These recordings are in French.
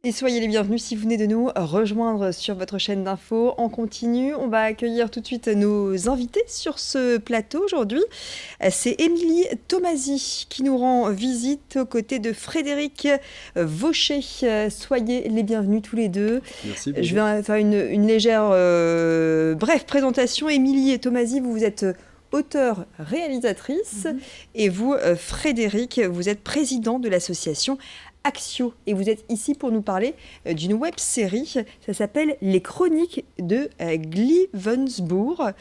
Et soyez les bienvenus si vous venez de nous rejoindre sur votre chaîne d'infos. En continu, on va accueillir tout de suite nos invités sur ce plateau aujourd'hui. C'est Émilie Tomasi qui nous rend visite aux côtés de Frédéric Vaucher. Soyez les bienvenus tous les deux. Merci, bonjour. Je vais faire une légère bref présentation. Émilie Tomasi, vous êtes auteure-réalisatrice et vous, Frédéric, vous êtes président de l'association Axio, et vous êtes ici pour nous parler d'une web-série, ça s'appelle Les Chroniques de Glivensburg,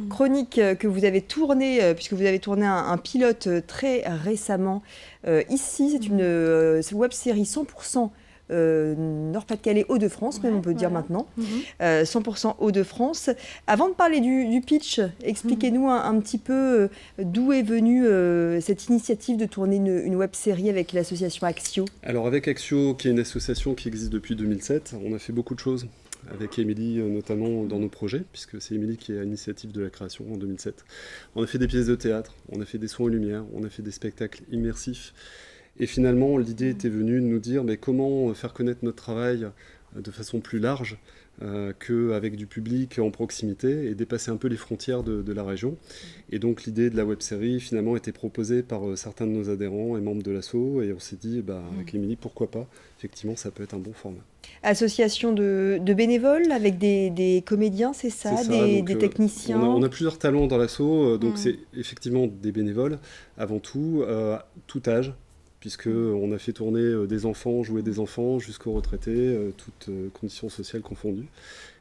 chroniques que vous avez tournées, puisque vous avez tourné un pilote très récemment ici. C'est une web-série 100% Nord-Pas-de-Calais, Hauts-de-France, même on peut dire maintenant, 100% Hauts-de-France. Avant de parler du pitch, expliquez-nous un petit peu d'où est venue cette initiative de tourner une web-série avec l'association Axio. Alors avec Axio, qui est une association qui existe depuis 2007, on a fait beaucoup de choses avec Émilie, notamment dans nos projets, puisque c'est Émilie qui est à l'initiative de la création en 2007. On a fait des pièces de théâtre, on a fait des sons et lumières, on a fait des spectacles immersifs. Et finalement, l'idée était venue de nous dire mais comment faire connaître notre travail de façon plus large qu'avec du public en proximité et dépasser un peu les frontières de la région. Et donc l'idée de la web-série finalement était proposée par certains de nos adhérents et membres de l'asso, et on s'est dit avec Émilie, pourquoi pas, effectivement ça peut être un bon format. Association de bénévoles avec des comédiens, c'est ça, des techniciens. On a plusieurs talents dans l'asso, donc c'est effectivement des bénévoles avant tout âge, puisqu'on a fait tourner des enfants, jouer des enfants, jusqu'aux retraités, toutes conditions sociales confondues.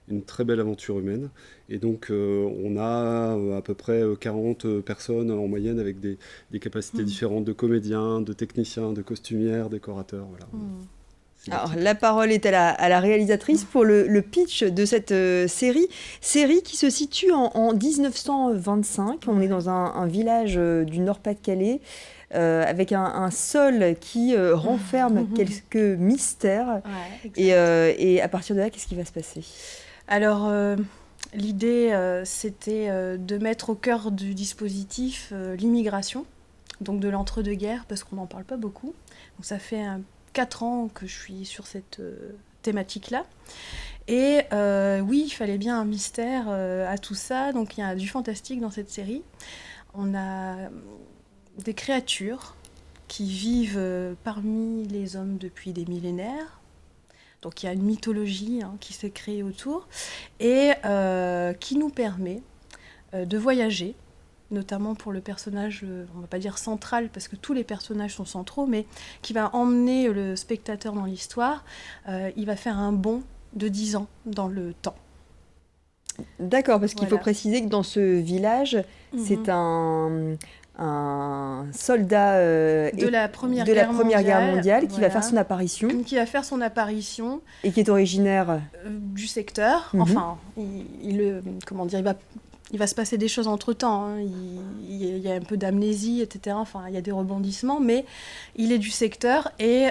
Une très belle aventure humaine. Et donc, on a à peu près 40 personnes en moyenne avec des capacités différentes de comédiens, de techniciens, de costumières, décorateurs. Voilà. Alors, la parole est à la réalisatrice pour le pitch de cette série qui se situe en 1925. On est dans un village du Nord-Pas-de-Calais, avec un sol qui renferme quelques mystères. Ouais, et à partir de là, qu'est-ce qui va se passer ? Alors, l'idée, c'était de mettre au cœur du dispositif l'immigration, donc de l'entre-deux-guerres, parce qu'on n'en parle pas beaucoup. Donc, ça fait 4 ans que je suis sur cette thématique-là. Et oui, il fallait bien un mystère à tout ça. Donc, il y a du fantastique dans cette série. On a des créatures qui vivent parmi les hommes depuis des millénaires. Donc il y a une mythologie qui s'est créée autour et qui nous permet de voyager, notamment pour le personnage, on ne va pas dire central parce que tous les personnages sont centraux, mais qui va emmener le spectateur dans l'histoire. Il va faire un bond de 10 ans dans le temps. D'accord, parce qu'il faut préciser que dans ce village, c'est un soldat de la Première Guerre mondiale qui va faire son apparition. Qui va faire son apparition. Et qui est originaire du secteur. Enfin, il va se passer des choses entre-temps. Il y a un peu d'amnésie, etc. Enfin, il y a des rebondissements, mais il est du secteur. Et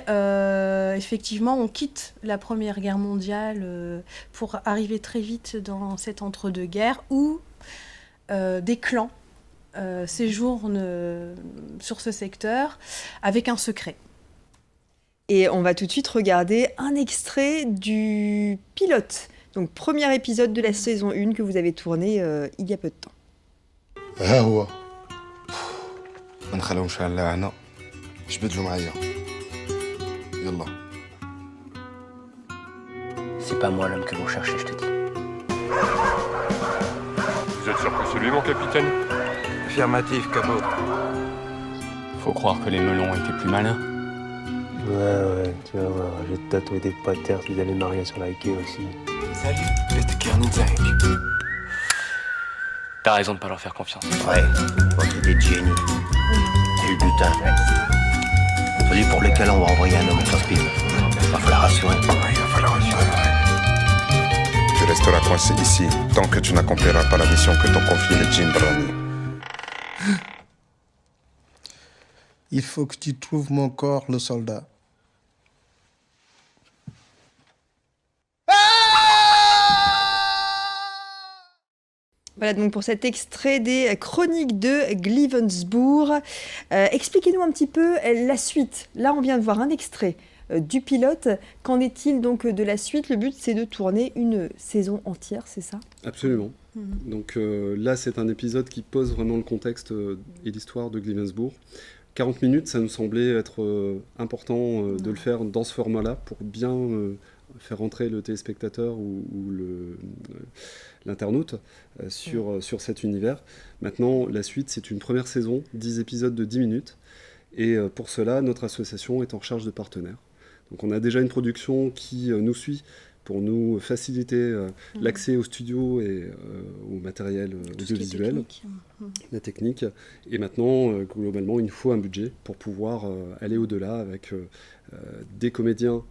effectivement, on quitte la Première Guerre mondiale pour arriver très vite dans cet entre-deux-guerres où des clans séjourne sur ce secteur avec un secret. Et on va tout de suite regarder un extrait du pilote. Donc, premier épisode de la saison 1 que vous avez tourné il y a peu de temps. C'est pas moi l'homme que vous cherchez, je te dis. Vous êtes sûr que c'est lui, mon capitaine ? Affirmatif, capot. Faut croire que les melons étaient plus malins. Ouais, tu vas voir, je vais te tatouer des patères, vous allez marier sur la quai aussi. Salut, beste Kernizek. T'as raison de pas leur faire confiance. Ouais, c'est des génies. Et le butin. Celui pour lequel on va envoyer un homme sur speed. Va falloir rassurer. Ouais, il va falloir rassurer, ouais. Tu resteras coincé ici tant que tu n'accompliras pas la mission que t'ont confiée les Jim Brownie. Il faut que tu trouves mon corps, le soldat. Voilà donc pour cet extrait des Chroniques de Glivensburg. Expliquez-nous un petit peu la suite. Là, on vient de voir un extrait du pilote. Qu'en est-il donc de la suite? Le but, c'est de tourner une saison entière, c'est ça? Absolument. Donc là, c'est un épisode qui pose vraiment le contexte et l'histoire de Gleevensburg. 40 minutes, ça nous semblait être important de le faire dans ce format-là pour bien faire rentrer le téléspectateur ou l'internaute sur cet univers. Maintenant, la suite, c'est une première saison, 10 épisodes de 10 minutes. Et pour cela, notre association est en recherche de partenaires. Donc on a déjà une production qui nous suit pour nous faciliter l'accès aux studios et au matériel audiovisuel, la technique. Et maintenant, globalement, il nous faut un budget pour pouvoir aller au-delà avec des comédiens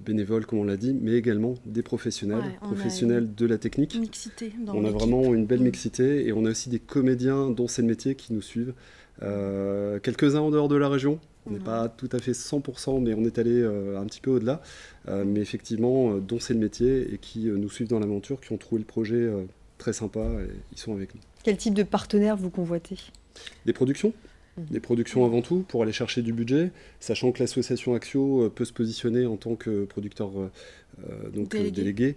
bénévoles, comme on l'a dit, mais également des professionnels, professionnels de la technique. Mixité dans on a vraiment une belle mixité et on a aussi des comédiens dont c'est le métier qui nous suivent. Quelques-uns en dehors de la région. On n'est pas tout à fait 100%, mais on est allé un petit peu au-delà. Mais effectivement, dont c'est le métier et qui nous suivent dans l'aventure, qui ont trouvé le projet très sympa et ils sont avec nous. Quel type de partenaire vous convoitez? Des productions. Des productions avant tout, pour aller chercher du budget, sachant que l'association Axio peut se positionner en tant que producteur délégué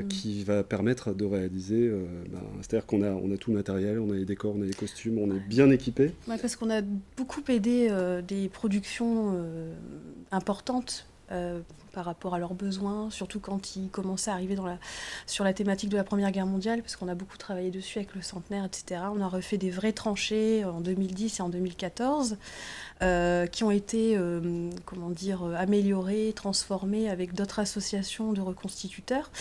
qui va permettre de réaliser, c'est-à-dire qu'on a tout le matériel, on a les décors, on a les costumes, on est bien équipé. Ouais, parce qu'on a beaucoup aidé des productions importantes par rapport à leurs besoins, surtout quand ils commençaient à arriver sur la thématique de la Première Guerre mondiale, parce qu'on a beaucoup travaillé dessus avec le centenaire, etc. On a refait des vraies tranchées en 2010 et en 2014, qui ont été améliorées, transformées avec d'autres associations de reconstituteurs.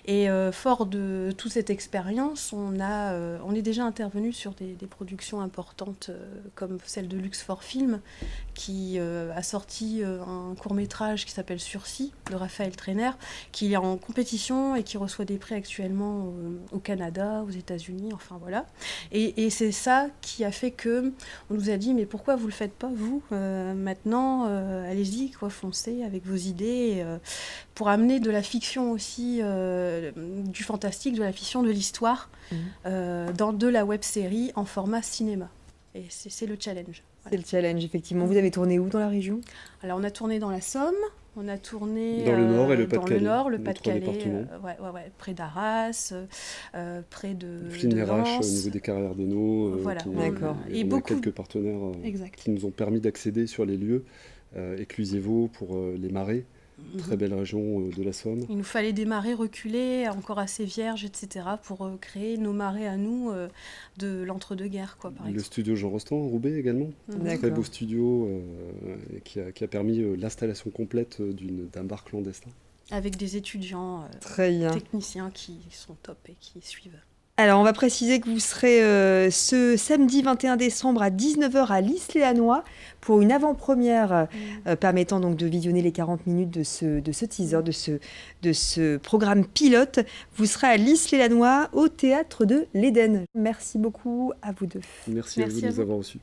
Et fort de toute cette expérience, on est déjà intervenu sur des productions importantes comme celle de Lux for Film, qui a sorti un court-métrage qui s'appelle Sursis, de Raphaël Trainer, qui est en compétition et qui reçoit des prix actuellement au Canada, aux États-Unis, enfin voilà. Et c'est ça qui a fait que on nous a dit mais pourquoi vous le faites pas vous maintenant allez-y quoi, foncez avec vos idées pour amener de la fiction aussi, du fantastique, de la fiction, de l'histoire dans de la web-série en format cinéma. Et c'est le challenge. C'est le challenge, effectivement. Vous avez tourné où dans la région? Alors, on a tourné dans la Somme, on a tourné dans le Nord et le Pas-de-Calais. Dans le Nord, le Pas-de-Calais, près d'Arras, près de Fligny-Rache, au niveau des Carrières d'Hainaut. Voilà. D'accord. Et on a quelques partenaires qui nous ont permis d'accéder sur les lieux. Éclusévaux pour les marais. Très belle région de la Somme. Il nous fallait des marais reculés, encore assez vierges, etc., pour créer nos marais à nous de l'entre-deux-guerres, quoi, par exemple. Le studio Jean Rostand, Roubaix également. Très beau studio qui a permis l'installation complète d'un bar clandestin. Avec des étudiants techniciens qui sont top et qui suivent. Alors, on va préciser que vous serez ce samedi 21 décembre à 19h à Lys-les-Hanois pour une avant-première permettant donc de visionner les 40 minutes de ce teaser, de ce programme pilote. Vous serez à Lys-les-Hanois au Théâtre de l'Éden. Merci beaucoup à vous deux. Merci à vous de nous avoir reçus.